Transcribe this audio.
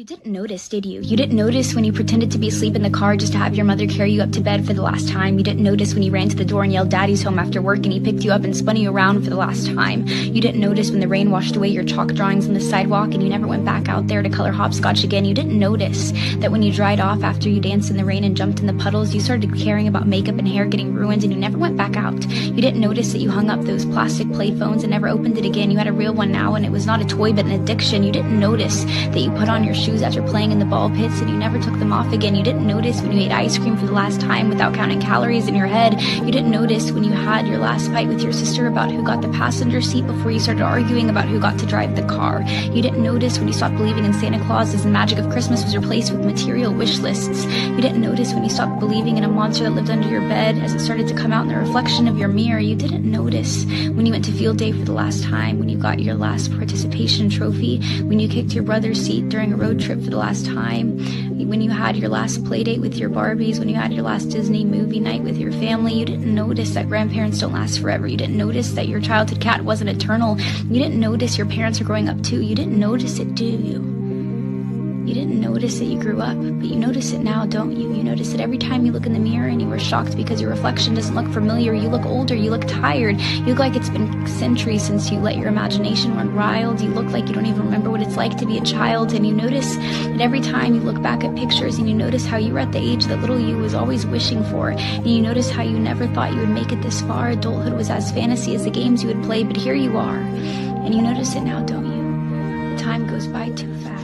didn't notice, did you? You didn't notice when you pretended to be asleep in the car just to have your mother carry you up to bed for the last time. You didn't notice when you ran to the door and yelled "Daddy's home" after work and he picked you up and spun you around for the last time. You didn't notice when the rain washed away your chalk drawings on the sidewalk and you never went back out there to color hopscotch again. You didn't notice that when you dried off after you danced in the rain and jumped in the puddles, you started caring about makeup and hair getting ruined and you never went back out. You didn't notice that you hung up those plastic play phones and never opened it again. You had a real one now and it was not a toy but an addiction. You didn't notice that you put on your shoes after playing in the ball pits and you never took them off again. You didn't notice when you ate ice cream for the last time without counting calories in your head. You didn't notice when you had your last fight with your sister about who got the passenger seat before you started arguing about who got to drive the car. You didn't notice when you stopped believing in Santa Claus as the magic of Christmas was replaced with material wish lists. You didn't notice when you stopped believing in a monster that lived under your bed as it started to come out in the reflection of your mirror. You didn't notice when you went to field day for the last time, when you got your last participation trophy, when you kicked your brother's seat during a road trip for the last time, when you had your last play date with your Barbies, when you had your last Disney movie night with your family. You didn't notice that grandparents don't last forever. You didn't notice that your childhood cat wasn't eternal. You didn't notice your parents are growing up too. You didn't notice it, do you? You didn't notice that you grew up, but you notice it now, don't you? You notice it every time you look in the mirror and you were shocked because your reflection doesn't look familiar. You look older, you look tired, you look like it's been centuries since you let your imagination run wild. You look like you don't even remember what it's like to be a child, and you notice that every time you look back at pictures and you notice how you were at the age that little you was always wishing for, and you notice how you never thought you would make it this far. Adulthood was as fantasy as the games you would play, but here you are, and you notice it now, don't you? The time goes by too fast.